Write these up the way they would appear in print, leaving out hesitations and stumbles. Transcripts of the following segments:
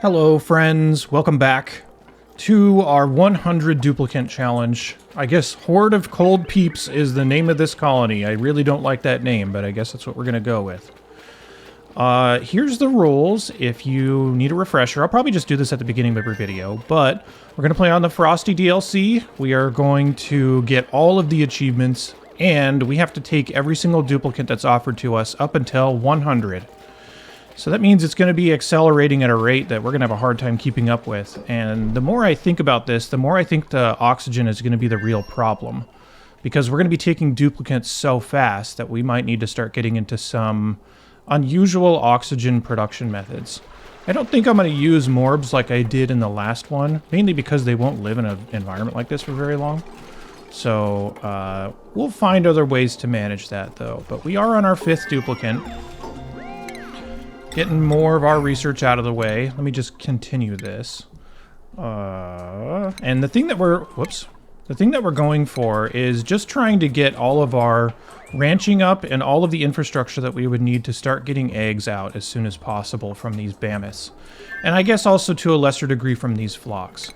Hello friends, welcome back to our 100 Duplicant challenge. I guess Horde of Cold Peeps is the name of this colony. I really don't like that name, but I guess that's what we're gonna go with. Here's the rules if you need a refresher. I'll probably just do this at the beginning of every video, but we're gonna play on the Frosty DLC. We are going to get all of the achievements, and we have to take every single duplicant that's offered to us up until 100. So that means it's going to be accelerating at a rate that we're going to have a hard time keeping up with. And the more I think about this, the more I think the oxygen is going to be the real problem. Because we're going to be taking duplicates so fast that we might need to start getting into some unusual oxygen production methods. I don't think I'm going to use morbs like I did in the last one, mainly because they won't live in an environment like this for very long. So we'll find other ways to manage that though. But we are on our 5th duplicant. Getting more of our research out of the way. Let me just continue this. And the thing that we're going for is just trying to get all of our ranching up and all of the infrastructure that we would need to start getting eggs out as soon as possible from these Bammoths. And I guess also to a lesser degree from these flocks.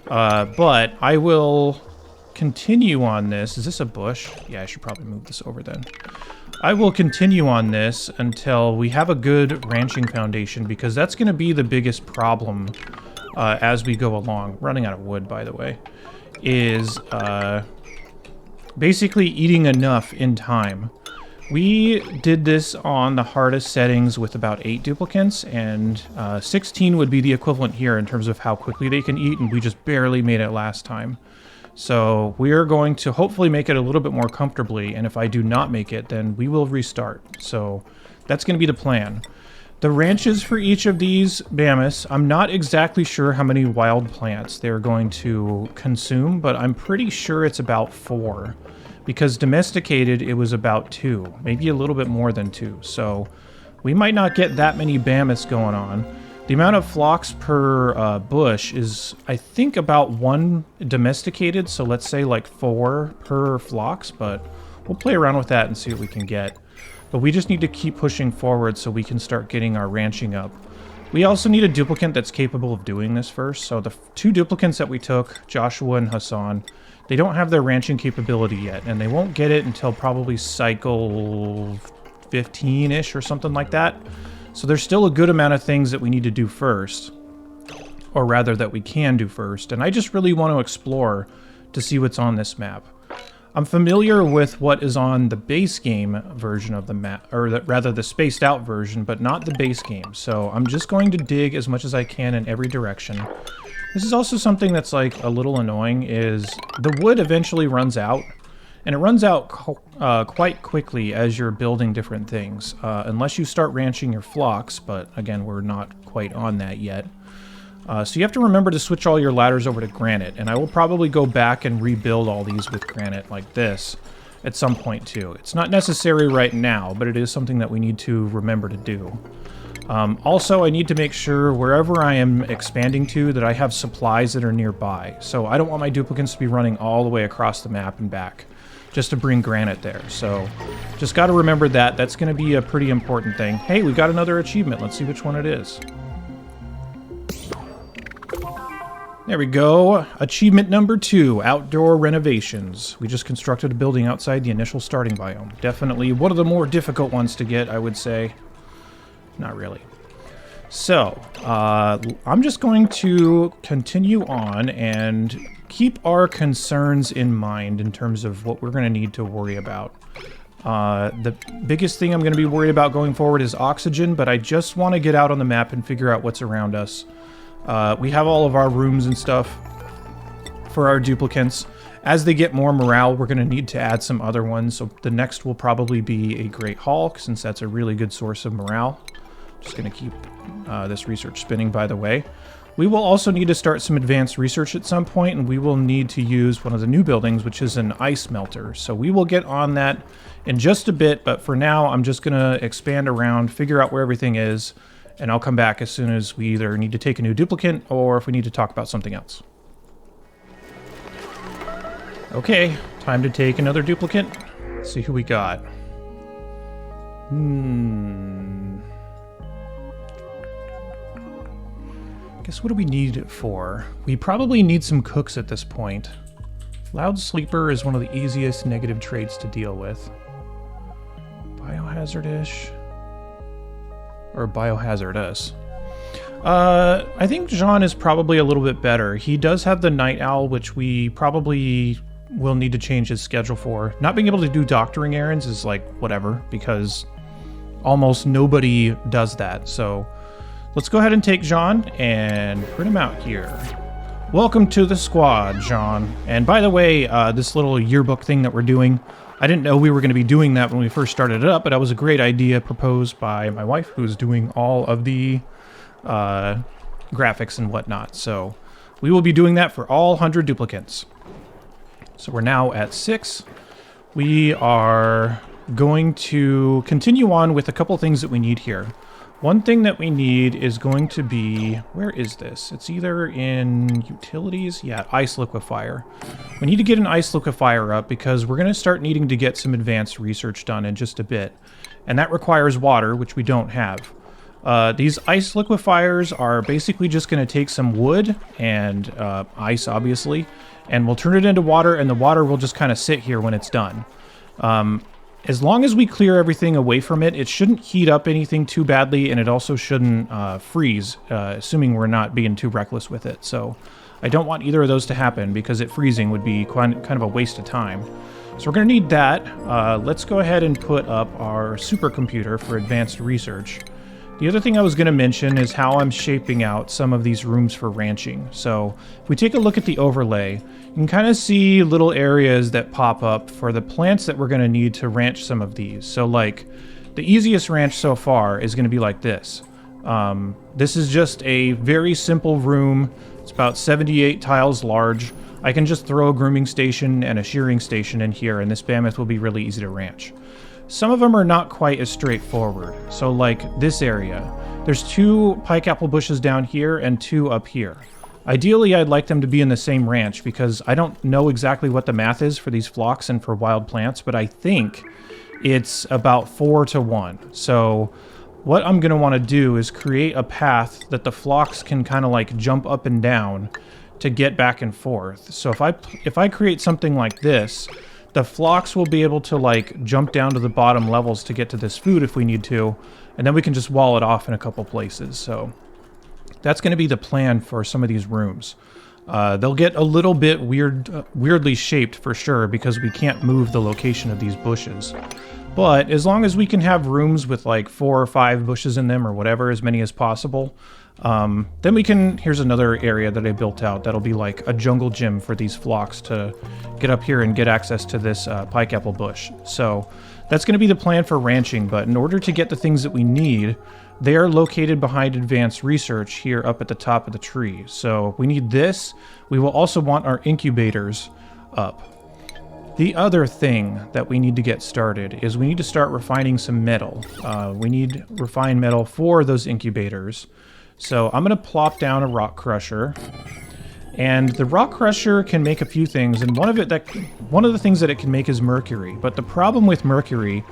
But I will continue on this. Is this a bush? Yeah, I should probably move this over then. I will continue on this until we have a good ranching foundation, because that's going to be the biggest problem as we go along. Running out of wood, by the way, is basically eating enough in time. We did this on the hardest settings with about 8 duplicants, and 16 would be the equivalent here in terms of how quickly they can eat, and we just barely made it last time. So we are going to hopefully make it a little bit more comfortably, and if I do not make it, then we will restart. So that's going to be the plan. The ranches for each of these Bammoths, I'm not exactly sure how many wild plants they're going to consume, but I'm pretty sure it's about 4. Because domesticated, it was about 2, maybe a little bit more than 2. So we might not get that many Bammoths going on. The amount of flocks per bush is, I think, about 1 domesticated, so let's say like 4 per flocks, but we'll play around with that and see what we can get. But we just need to keep pushing forward so we can start getting our ranching up. We also need a duplicant that's capable of doing this first, so the 2 duplicants that we took, Joshua and Hassan, they don't have their ranching capability yet, and they won't get it until probably cycle 15-ish or something like that. So there's still a good amount of things that we need to do first, or rather that we can do first, and I just really want to explore to see what's on this map. I'm familiar with what is on the base game version of the map, or rather the spaced out version, but not the base game, so I'm just going to dig as much as I can in every direction. This is also something that's like a little annoying, is the wood eventually runs out. And it runs out quite quickly as you're building different things, unless you start ranching your flocks, but again, we're not quite on that yet. So you have to remember to switch all your ladders over to granite, and I will probably go back and rebuild all these with granite like this at some point too. It's not necessary right now, but it is something that we need to remember to do. Also, I need to make sure wherever I am expanding to that I have supplies that are nearby. So I don't want my duplicants to be running all the way across the map and back just to bring granite there. So just got to remember that. That's going to be a pretty important thing. Hey, we got another achievement. Let's see which one it is. There we go. Achievement number 2, outdoor renovations. We just constructed a building outside the initial starting biome. Definitely one of the more difficult ones to get, I would say. Not really. So, I'm just going to continue on and keep our concerns in mind in terms of what we're going to need to worry about. The biggest thing I'm going to be worried about going forward is oxygen, but I just want to get out on the map and figure out what's around us. We have all of our rooms and stuff for our duplicants. As they get more morale, we're going to need to add some other ones, so the next will probably be a Great Hall, since that's a really good source of morale. Just going to keep this research spinning, by the way. We will also need to start some advanced research at some point, and we will need to use one of the new buildings, which is an ice melter. So we will get on that in just a bit, but for now, I'm just going to expand around, figure out where everything is, and I'll come back as soon as we either need to take a new duplicant or if we need to talk about something else. Okay, time to take another duplicant. Let's see who we got. guess what do we need it for? We probably need some cooks at this point. Loud sleeper is one of the easiest negative traits to deal with. Biohazard-ish. Or biohazardous. I think Jean is probably a little bit better. He does have the night owl, which we probably will need to change his schedule for. Not being able to do doctoring errands is like whatever, because almost nobody does that. So let's go ahead and take Jean and print him out here. Welcome to the squad, Jean. And by the way, this little yearbook thing that we're doing, I didn't know we were going to be doing that when we first started it up, but that was a great idea proposed by my wife, who's doing all of the graphics and whatnot. So we will be doing that for all 100 duplicants. So we're now at 6. We are going to continue on with a couple things that we need here. One thing that we need is going to be, where is this? It's either in utilities, yeah, ice liquefier. We need to get an ice liquefier up because we're going to start needing to get some advanced research done in just a bit. And that requires water, which we don't have. These ice liquefiers are basically just going to take some wood and ice, obviously, and we'll turn it into water, and the water will just kind of sit here when it's done. As long as we clear everything away from it, it shouldn't heat up anything too badly, and it also shouldn't freeze, assuming we're not being too reckless with it. So I don't want either of those to happen, because it freezing would be kind of a waste of time. So we're going to need that. Let's go ahead and put up our supercomputer for advanced research. The other thing I was going to mention is how I'm shaping out some of these rooms for ranching. So if we take a look at the overlay, you can kind of see little areas that pop up for the plants that we're going to need to ranch some of these. So like the easiest ranch so far is going to be like this. This is just a very simple room. It's about 78 tiles large. I can just throw a grooming station and a shearing station in here, and this Bammoth will be really easy to ranch. Some of them are not quite as straightforward. So like this area, there's 2 pike apple bushes down here and 2 up here. Ideally, I'd like them to be in the same ranch because I don't know exactly what the math is for these flocks and for wild plants, but I think it's about 4 to 1. So what I'm going to want to do is create a path that the flocks can kind of like jump up and down to get back and forth. So if I create something like this, the flocks will be able to like jump down to the bottom levels to get to this food if we need to, and then we can just wall it off in a couple places. So that's going to be the plan for some of these rooms. They'll get a little bit weirdly shaped for sure because we can't move the location of these bushes. But as long as we can have rooms with like 4 or 5 bushes in them or whatever, as many as possible, then we can, here's another area that I built out that'll be like a jungle gym for these flocks to get up here and get access to this pike apple bush. So that's going to be the plan for ranching, but in order to get the things that we need, they are located behind advanced research here up at the top of the tree. So we need this. We will also want our incubators up. The other thing that we need to get started is we need to start refining some metal. We need refined metal for those incubators. So I'm going to plop down a rock crusher, and the rock crusher can make a few things, and one of the things that it can make is mercury. But the problem with mercury,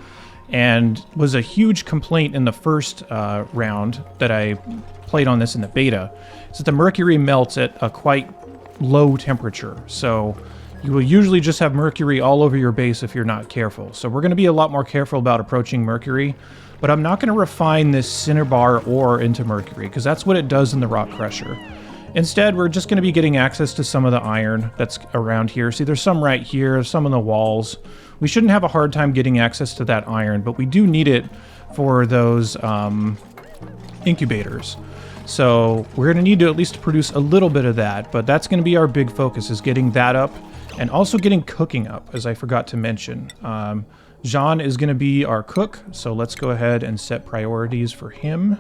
and was a huge complaint in the first round that I played on this in the beta, is that the mercury melts at a quite low temperature. So you will usually just have mercury all over your base if you're not careful. So we're going to be a lot more careful about approaching mercury. But I'm not going to refine this cinnabar ore into mercury, because that's what it does in the rock crusher. Instead, we're just going to be getting access to some of the iron that's around here. See, there's some right here, some on the walls. We shouldn't have a hard time getting access to that iron, but we do need it for those incubators. So we're going to need to at least produce a little bit of that, but that's going to be our big focus, is getting that up and also getting cooking up, as I forgot to mention. Jean is going to be our cook, so let's go ahead and set priorities for him.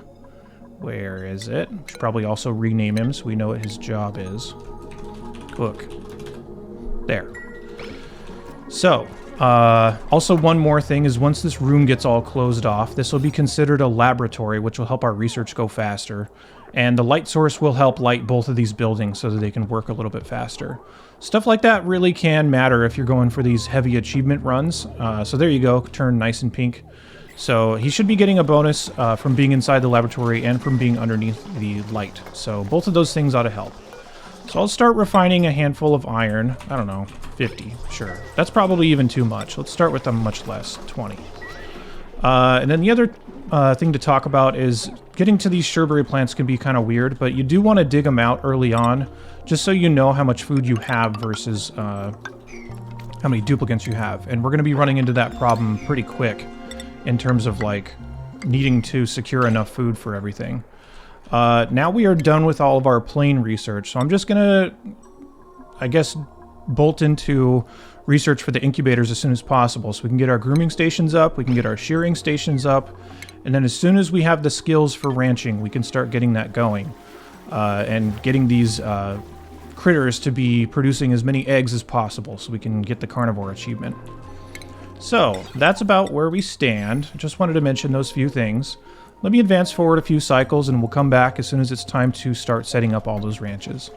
Where is it? Should probably also rename him so we know what his job is. Cook. There. So, also one more thing is once this room gets all closed off, this will be considered a laboratory, which will help our research go faster. And the light source will help light both of these buildings so that they can work a little bit faster. Stuff like that really can matter if you're going for these heavy achievement runs. So there you go, turn nice and pink. So he should be getting a bonus from being inside the laboratory and from being underneath the light. So both of those things ought to help. So I'll start refining a handful of iron. I don't know, 50, sure. That's probably even too much. Let's start with much less, 20. And then the other thing to talk about is getting to these shrubbery plants can be kind of weird, but you do want to dig them out early on, just so you know how much food you have versus how many duplicants you have. And we're going to be running into that problem pretty quick in terms of, like, needing to secure enough food for everything. Now we are done with all of our plane research, so I'm just gonna, I guess, bolt into research for the incubators as soon as possible, so we can get our grooming stations up, we can get our shearing stations up, and then as soon as we have the skills for ranching, we can start getting that going, and getting these critters to be producing as many eggs as possible, so we can get the carnivore achievement. So, that's about where we stand. I just wanted to mention those few things. Let me advance forward a few cycles and we'll come back as soon as it's time to start setting up all those ranches.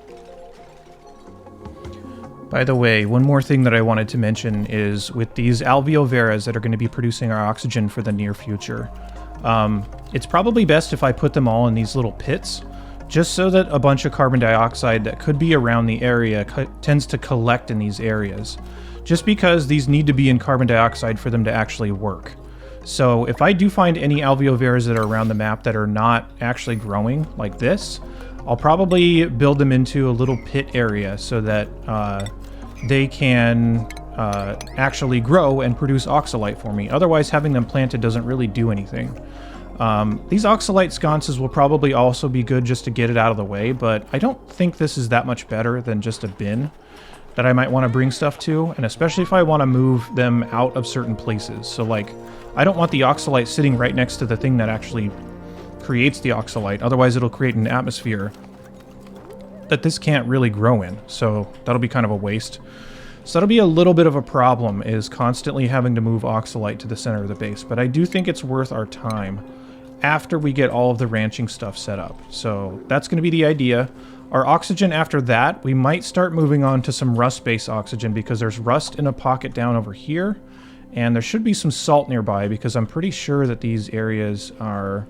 By the way, one more thing that I wanted to mention is with these alveoveras that are going to be producing our oxygen for the near future, it's probably best if I put them all in these little pits, just so that a bunch of carbon dioxide that could be around the area tends to collect in these areas, just because these need to be in carbon dioxide for them to actually work. So if I do find any alveoveras that are around the map that are not actually growing like this, I'll probably build them into a little pit area so that they can actually grow and produce oxalite for me. Otherwise, having them planted doesn't really do anything. These oxalite sconces will probably also be good just to get it out of the way, but I don't think this is that much better than just a bin that I might want to bring stuff to, and especially if I want to move them out of certain places. So, like, I don't want the oxalite sitting right next to the thing that actually creates the oxalite, otherwise it'll create an atmosphere that this can't really grow in, so that'll be kind of a waste. So that'll be a little bit of a problem, is constantly having to move oxalite to the center of the base, but I do think it's worth our time after we get all of the ranching stuff set up. So that's going to be the idea. Our oxygen after that, we might start moving on to some rust-based oxygen because there's rust in a pocket down over here, and there should be some salt nearby because I'm pretty sure that these areas are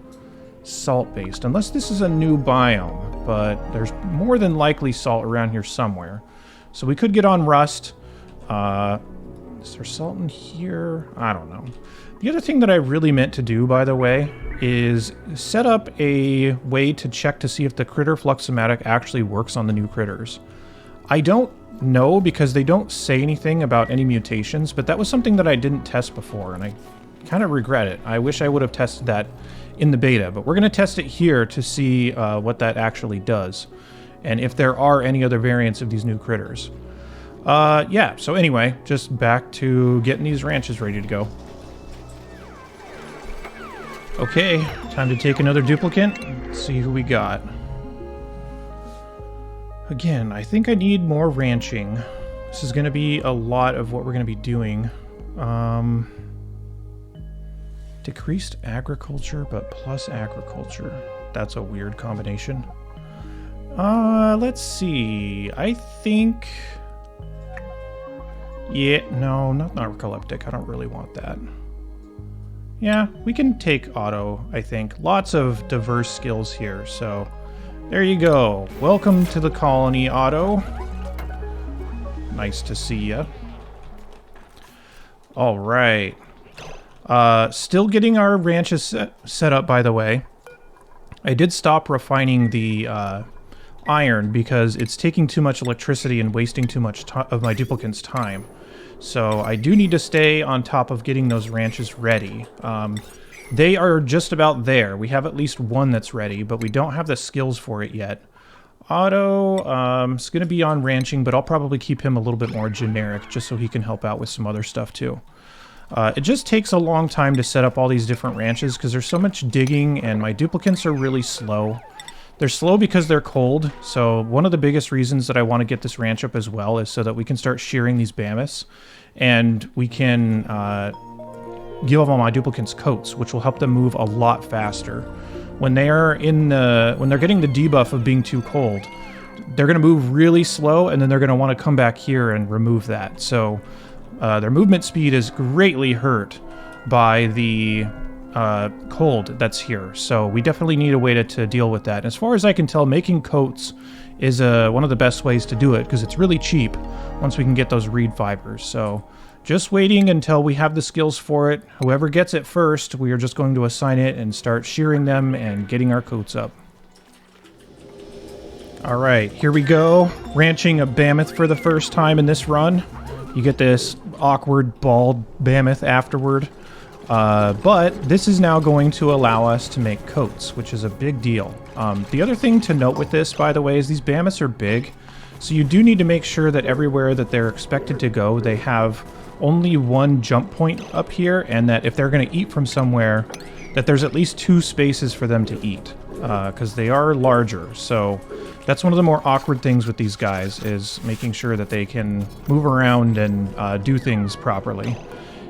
salt-based, unless this is a new biome, but there's more than likely salt around here somewhere. So we could get on rust. Is there salt in here? I don't know. The other thing that I really meant to do, by the way, is set up a way to check to see if the critter fluxomatic actually works on the new critters. I don't know because they don't say anything about any mutations, but that was something that I didn't test before, and I kind of regret it. I wish I would have tested that in the beta, but we're going to test it here to see what that actually does, and if there are any other variants of these new critters. Yeah, so anyway, just back to getting these ranches ready to go. Okay, time to take another duplicant. Let's see who we got. Again, I think I need more ranching. This is going to be a lot of what we're going to be doing. Decreased agriculture, but plus agriculture. That's a weird combination. Let's see. I think... Yeah, no, not narcoleptic. I don't really want that. Yeah, we can take auto, I think. Lots of diverse skills here, so... There you go. Welcome to the colony, Otto. Nice to see ya. Alright. Still getting our ranches set up, by the way. I did stop refining the iron because it's taking too much electricity and wasting too much of my duplicant's time. So I do need to stay on top of getting those ranches ready. They are just about there. We have at least one that's ready, but we don't have the skills for it yet. Otto is going to be on ranching, but I'll probably keep him a little bit more generic just so he can help out with some other stuff too. It just takes a long time to set up all these different ranches because there's so much digging and my duplicants are really slow. They're slow because they're cold, so one of the biggest reasons that I want to get this ranch up as well is so that we can start shearing these Bammoths and we can give all my duplicants coats, which will help them move a lot faster. When they're getting the debuff of being too cold, they're going to move really slow and then they're going to want to come back here and remove that. So their movement speed is greatly hurt by the cold that's here. So we definitely need a way to deal with that. As far as I can tell, making coats is one of the best ways to do it because it's really cheap once we can get those reed fibers. So just waiting until we have the skills for it. Whoever gets it first, we are just going to assign it and start shearing them and getting our coats up. All right, here we go. Ranching a Bammoth for the first time in this run. You get this awkward bald Bammoth afterward. But this is now going to allow us to make coats, which is a big deal. The other thing to note with this, by the way, is these Bammoths are big. So you do need to make sure that everywhere that they're expected to go, they have only one jump point up here, and that if they're going to eat from somewhere, that there's at least 2 spaces for them to eat, because they are larger. So that's one of the more awkward things with these guys, is making sure that they can move around and do things properly.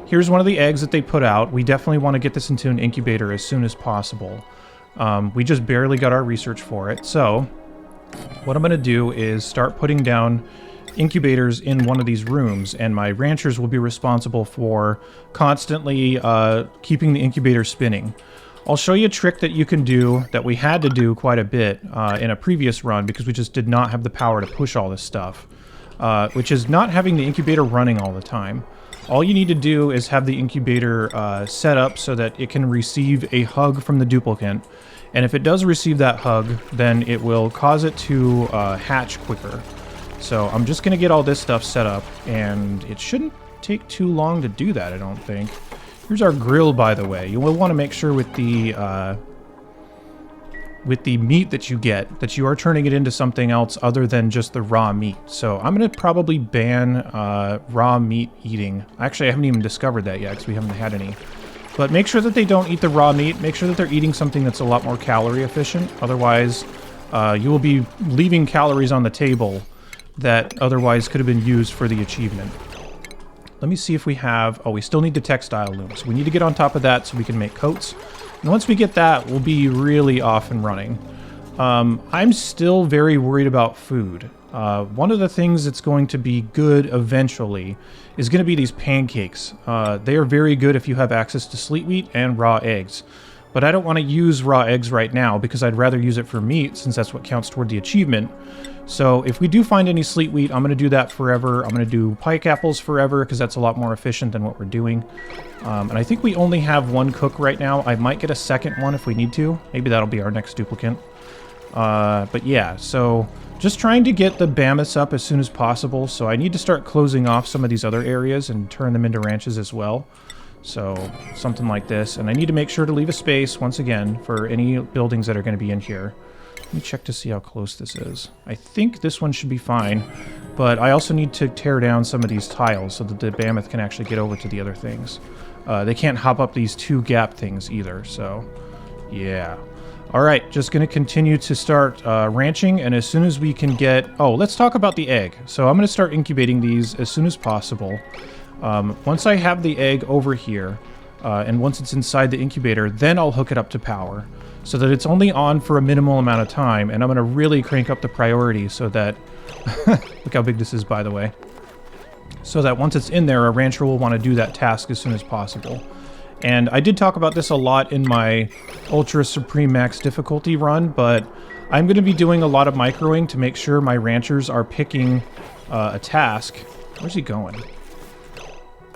Here's one of the eggs that they put out. We definitely want to get this into an incubator as soon as possible. We just barely got our research for it, so what I'm going to do is start putting down incubators in one of these rooms, and my ranchers will be responsible for constantly keeping the incubator spinning. I'll show you a trick that you can do that we had to do quite a bit in a previous run because we just did not have the power to push all this stuff, which is not having the incubator running all the time. All you need to do is have the incubator set up so that it can receive a hug from the duplicant, and if it does receive that hug, then it will cause it to hatch quicker. So I'm just going to get all this stuff set up, and it shouldn't take too long to do that, I don't think. Here's our grill, by the way. You will want to make sure with the meat that you get, that you are turning it into something else other than just the raw meat. So I'm going to probably ban raw meat eating. Actually, I haven't even discovered that yet because we haven't had any. But make sure that they don't eat the raw meat. Make sure that they're eating something that's a lot more calorie efficient. Otherwise, you will be leaving calories on the table that otherwise could have been used for the achievement. Let me see if we have... Oh, we still need the textile looms. We need to get on top of that so we can make coats. And once we get that, we'll be really off and running. I'm still very worried about food. One of the things that's going to be good eventually is going to be these pancakes. They are very good if you have access to sleet wheat and raw eggs. But I don't want to use raw eggs right now because I'd rather use it for meat since that's what counts toward the achievement. So if we do find any sleet wheat, I'm going to do that forever. I'm going to do pike apples forever because that's a lot more efficient than what we're doing. And I think we only have one cook right now. I might get a second one if we need to. Maybe that'll be our next duplicant. But yeah, so just trying to get the Bammoths up as soon as possible. So I need to start closing off some of these other areas and turn them into ranches as well. So something like this. And I need to make sure to leave a space, once again, for any buildings that are going to be in here. Let me check to see how close this is. I think this one should be fine, but I also need to tear down some of these tiles so that the Bammoth can actually get over to the other things. They can't hop up these 2 gap things either, so yeah. Alright, just going to continue to start ranching, and as soon as we can get... Oh, let's talk about the egg. So I'm going to start incubating these as soon as possible. Once I have the egg over here, and once it's inside the incubator, then I'll hook it up to power, so that it's only on for a minimal amount of time, and I'm going to really crank up the priority so that... Look how big this is, by the way. So that once it's in there, a rancher will want to do that task as soon as possible. And I did talk about this a lot in my Ultra Supreme Max difficulty run, but I'm going to be doing a lot of microing to make sure my ranchers are picking a task. Where's he going?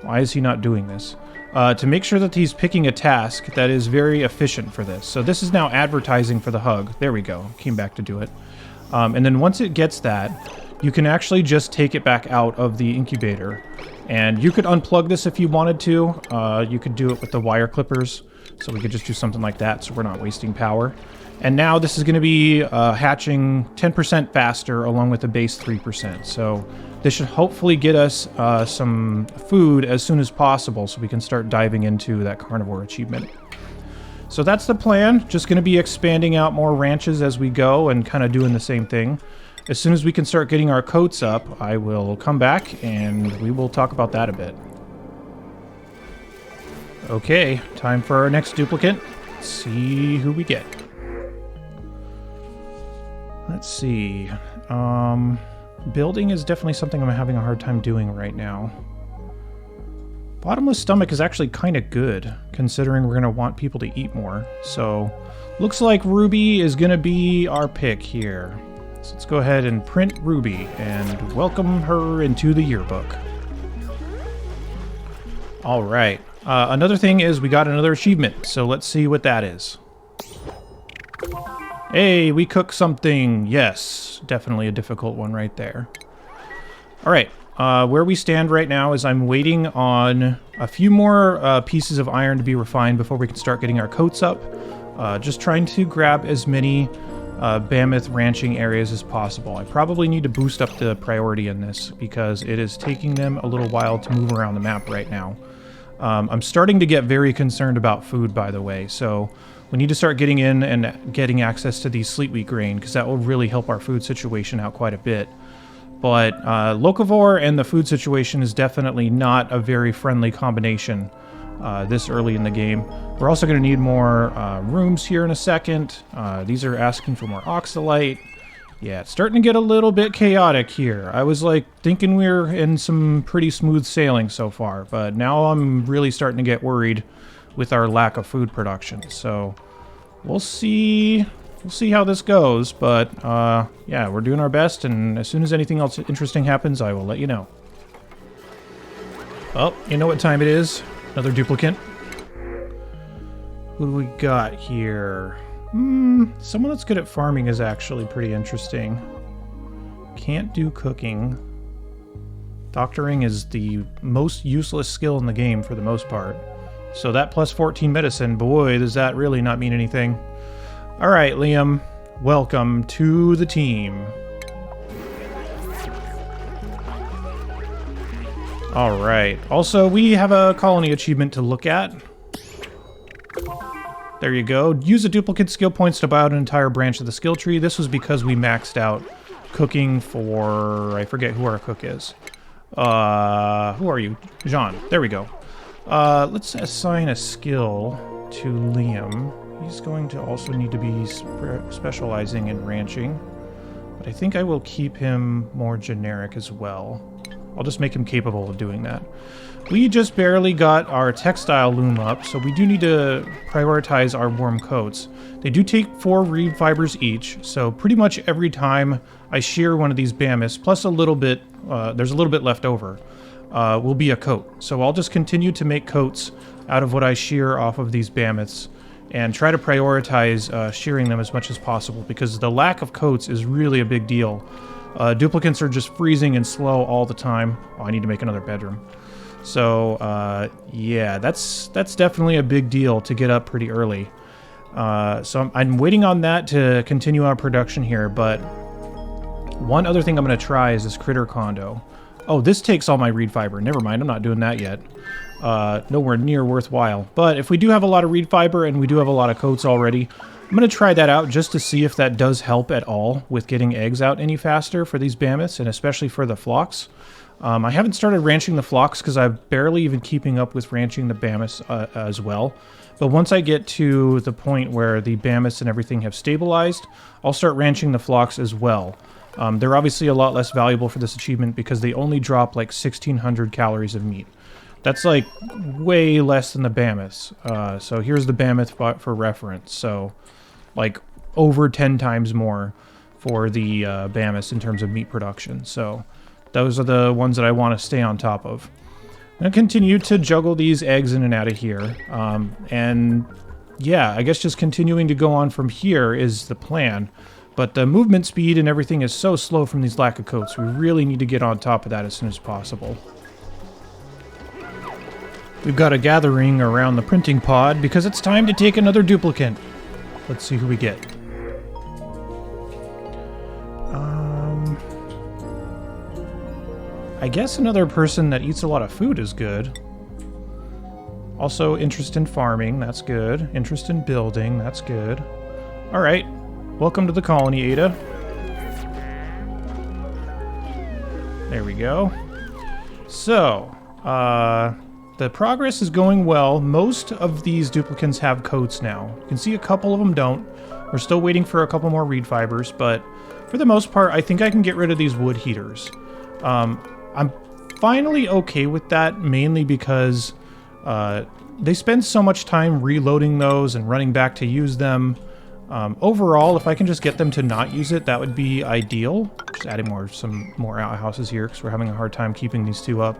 Why is he not doing this? To make sure that he's picking a task that is very efficient for this. So this is now advertising for the hug. There we go. Came back to do it. And then once it gets that, you can actually just take it back out of the incubator. And you could unplug this if you wanted to. You could do it with the wire clippers. So we could just do something like that so we're not wasting power. And now this is going to be hatching 10% faster along with the base 3%. So this should hopefully get us some food as soon as possible so we can start diving into that carnivore achievement. So that's the plan. Just going to be expanding out more ranches as we go and kind of doing the same thing. As soon as we can start getting our coats up, I will come back and we will talk about that a bit. Okay, time for our next duplicant. Let's see who we get. Let's see. Building is definitely something I'm having a hard time doing right now. Bottomless stomach is actually kind of good, considering we're going to want people to eat more. So, looks like Ruby is going to be our pick here. So let's go ahead and print Ruby and welcome her into the yearbook. All right. Another thing is we got another achievement, so let's see what that is. Hey, we cooked something. Yes, definitely a difficult one right there. All right. Where we stand right now is I'm waiting on a few more pieces of iron to be refined before we can start getting our coats up. Just trying to grab as many Bammoth ranching areas as possible. I probably need to boost up the priority in this because it is taking them a little while to move around the map right now. I'm starting to get very concerned about food, by the way, so we need to start getting in and getting access to these sleet wheat grain because that will really help our food situation out quite a bit. But locavore and the food situation is definitely not a very friendly combination this early in the game. We're also going to need more rooms here in a second. These are asking for more oxalite. Yeah, it's starting to get a little bit chaotic here. I was like thinking we were in some pretty smooth sailing so far, but now I'm really starting to get worried with our lack of food production. So we'll see how this goes, but yeah, we're doing our best, and as soon as anything else interesting happens, I will let you know. Oh, you know what time it is? Another duplicant. Who do we got here? Someone that's good at farming is actually pretty interesting. Can't do cooking. Doctoring is the most useless skill in the game for the most part. So that plus 14 medicine, boy, does that really not mean anything. Alright, Liam. Welcome to the team. Alright. Also, we have a colony achievement to look at. There you go. Use the duplicate skill points to buy out an entire branch of the skill tree. This was because we maxed out cooking for... I forget who our cook is. Who are you? Jean. There we go. Let's assign a skill to Liam. He's going to also need to be specializing in ranching. But I think I will keep him more generic as well. I'll just make him capable of doing that. We just barely got our textile loom up, so we do need to prioritize our warm coats. They do take 4 reed fibers each, so pretty much every time I shear one of these Bammoths, plus a little bit, there's a little bit left over, will be a coat. So I'll just continue to make coats out of what I shear off of these Bammoths and try to prioritize shearing them as much as possible because the lack of coats is really a big deal. Duplicants are just freezing and slow all the time. Oh, I need to make another bedroom. So, yeah, that's definitely a big deal to get up pretty early. So I'm waiting on that to continue our production here, but one other thing I'm going to try is this critter condo. Oh, this takes all my reed fiber. Never mind, I'm not doing that yet. Nowhere near worthwhile. But if we do have a lot of reed fiber and we do have a lot of coats already, I'm going to try that out just to see if that does help at all with getting eggs out any faster for these Bammoths, and especially for the flocks. I haven't started ranching the flocks because I'm barely even keeping up with ranching the Bammoths as well. But once I get to the point where the Bammoths and everything have stabilized, I'll start ranching the flocks as well. They're obviously a lot less valuable for this achievement because they only drop like 1,600 calories of meat. That's like way less than the Bammoths. So here's the Bammoth for reference. So like over 10 times more for the Bammoths in terms of meat production. So those are the ones that I want to stay on top of. I'm going to continue to juggle these eggs in and out of here. And yeah, I guess just continuing to go on from here is the plan. But the movement speed and everything is so slow from these lack of coats. We really need to get on top of that as soon as possible. We've got a gathering around the printing pod because it's time to take another duplicant. Let's see who we get. I guess another person that eats a lot of food is good. Also, interest in farming, that's good. Interest in building, that's good. Alright, welcome to the colony, Ada. There we go. So, the progress is going well. Most of these duplicants have coats now. You can see a couple of them don't. We're still waiting for a couple more reed fibers, but for the most part, I think I can get rid of these wood heaters. I'm finally okay with that, mainly because They spend so much time reloading those and running back to use them. Overall, if I can just get them to not use it, that would be ideal. Just adding some more outhouses here because we're having a hard time keeping these two up.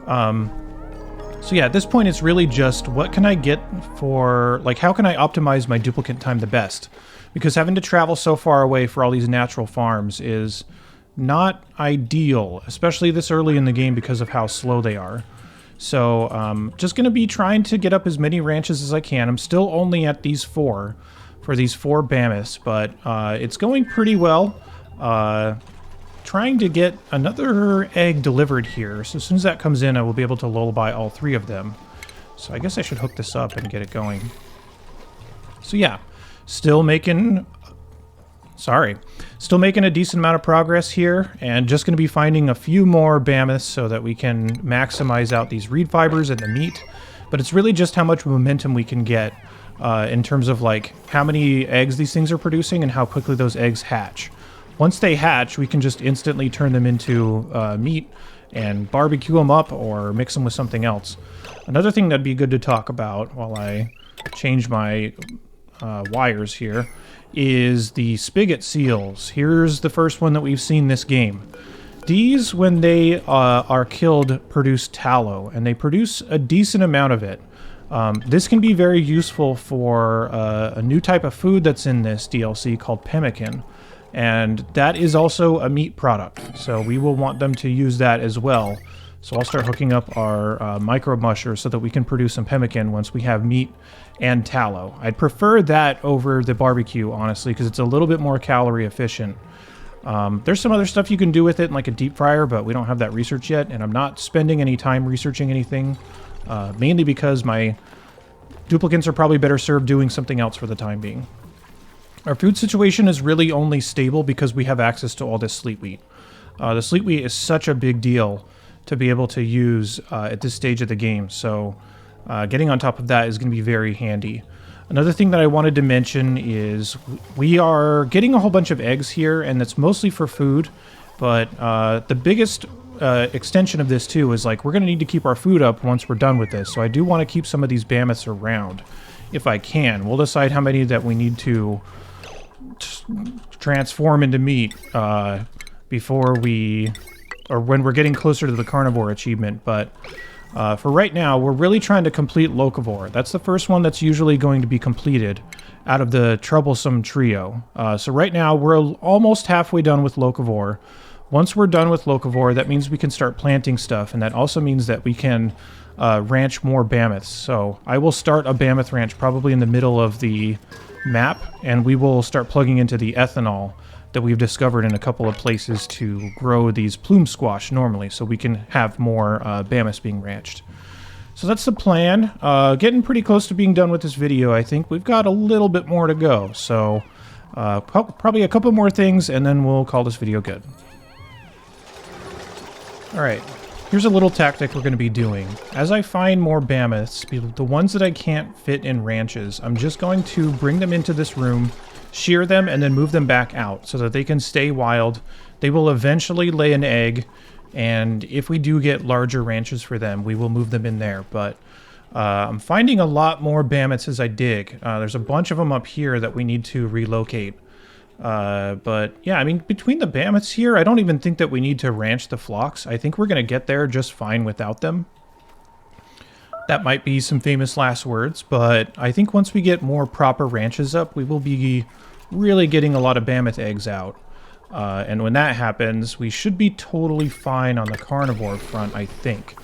So yeah, at this point, it's really just what can I get for, like, how can I optimize my duplicant time the best? Because having to travel so far away for all these natural farms is not ideal, especially this early in the game because of how slow they are. So just going to be trying to get up as many ranches as I can. I'm still only at these 4 for these 4 Bammoths, but it's going pretty well. Trying to get another egg delivered here. So as soon as that comes in, I will be able to lullaby all 3 of them. So I guess I should hook this up and get it going. So yeah, still making a decent amount of progress here, and just going to be finding a few more Bammoths so that we can maximize out these reed fibers and the meat. But it's really just how much momentum we can get in terms of like how many eggs these things are producing and how quickly those eggs hatch. Once they hatch, we can just instantly turn them into meat and barbecue them up or mix them with something else. Another thing that'd be good to talk about while I change my wires here is the spigot seals. Here's the first one that we've seen this game. These, when they are killed, produce tallow, and they produce a decent amount of it. This can be very useful for a new type of food that's in this DLC called pemmican. And that is also a meat product, so we will want them to use that as well. So I'll start hooking up our micro mushers so that we can produce some pemmican once we have meat and tallow. I'd prefer that over the barbecue, honestly, because it's a little bit more calorie efficient. There's some other stuff you can do with it, like a deep fryer, but we don't have that research yet, and I'm not spending any time researching anything, mainly because my duplicants are probably better served doing something else for the time being. Our food situation is really only stable because we have access to all this sleet wheat. The sleet wheat is such a big deal to be able to use at this stage of the game, so getting on top of that is going to be very handy. Another thing that I wanted to mention is we are getting a whole bunch of eggs here, and that's mostly for food, but the biggest extension of this too is like we're going to need to keep our food up once we're done with this, so I do want to keep some of these Bammoths around if I can. We'll decide how many that we need to transform into meat before when we're getting closer to the carnivore achievement, but for right now we're really trying to complete locavore. That's the first one that's usually going to be completed out of the troublesome trio. So right now we're almost halfway done with locavore. Once we're done with locavore, that means we can start planting stuff, and that also means that we can ranch more Bammoths. So I will start a Bammoth ranch probably in the middle of the map, and we will start plugging into the ethanol that we've discovered in a couple of places to grow these plume squash normally, so we can have more Bammoths being ranched. So that's the plan. Getting pretty close to being done with this video, I think. We've got a little bit more to go, so probably a couple more things, and then we'll call this video good. Alright, here's a little tactic we're going to be doing. As I find more Bammoths, the ones that I can't fit in ranches, I'm just going to bring them into this room, shear them, and then move them back out so that they can stay wild. They will eventually lay an egg, and if we do get larger ranches for them, we will move them in there. But I'm finding a lot more Bammoths as I dig. There's a bunch of them up here that we need to relocate. But yeah, I mean, between the Bammoths here, I don't even think that we need to ranch the flocks. I think we're going to get there just fine without them. That might be some famous last words, but I think once we get more proper ranches up, we will be really getting a lot of Bammoth eggs out. And when that happens, we should be totally fine on the carnivore front, I think.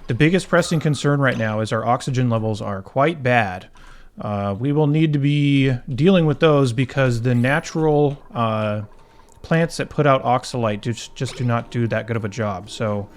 The biggest pressing concern right now is our oxygen levels are quite bad. We will need to be dealing with those because the natural plants that put out oxalite just do not do that good of a job. So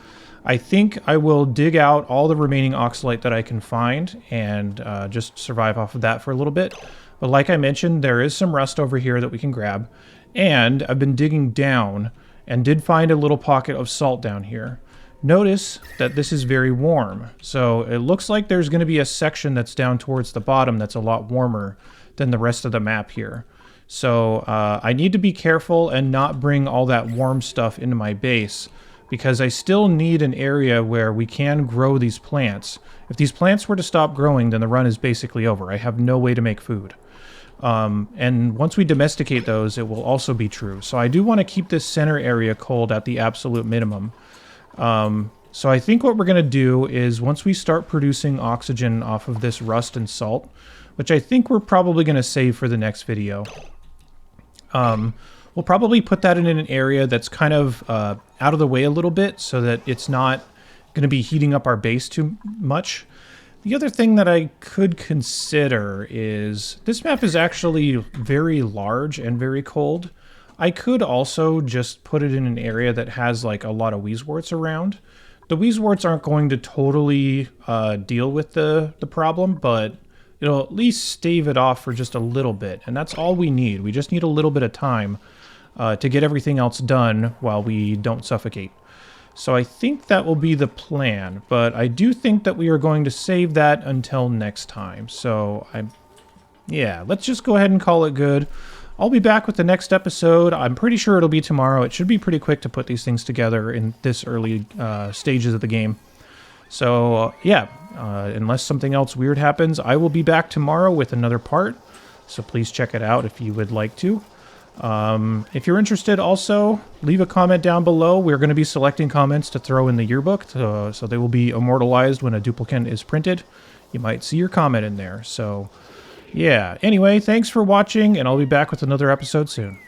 I think I will dig out all the remaining oxalite that I can find and just survive off of that for a little bit. But like I mentioned, there is some rust over here that we can grab. And I've been digging down and did find a little pocket of salt down here. Notice that this is very warm, so it looks like there's going to be a section that's down towards the bottom that's a lot warmer than the rest of the map here. So I need to be careful and not bring all that warm stuff into my base, because I still need an area where we can grow these plants. If these plants were to stop growing, then the run is basically over. I have no way to make food. And once we domesticate those, it will also be true. So I do want to keep this center area cold at the absolute minimum. So I think what we're going to do is once we start producing oxygen off of this rust and salt, which I think we're probably going to save for the next video, we'll probably put that in an area that's kind of out of the way a little bit so that it's not going to be heating up our base too much. The other thing that I could consider is this map is actually very large and very cold. I could also just put it in an area that has like a lot of wheezeworts around. The wheezeworts aren't going to totally deal with the problem, but it'll at least stave it off for just a little bit. And that's all we need. We just need a little bit of time to get everything else done while we don't suffocate. So I think that will be the plan, but I do think that we are going to save that until next time. So yeah, let's just go ahead and call it good. I'll be back with the next episode. I'm pretty sure it'll be tomorrow. It should be pretty quick to put these things together in this early stages of the game. So yeah, unless something else weird happens, I will be back tomorrow with another part. So please check it out if you would like to. If you're interested, also, leave a comment down below. We're going to be selecting comments to throw in the yearbook, so they will be immortalized when a duplicant is printed. You might see your comment in there. So, yeah. Anyway, thanks for watching, and I'll be back with another episode soon.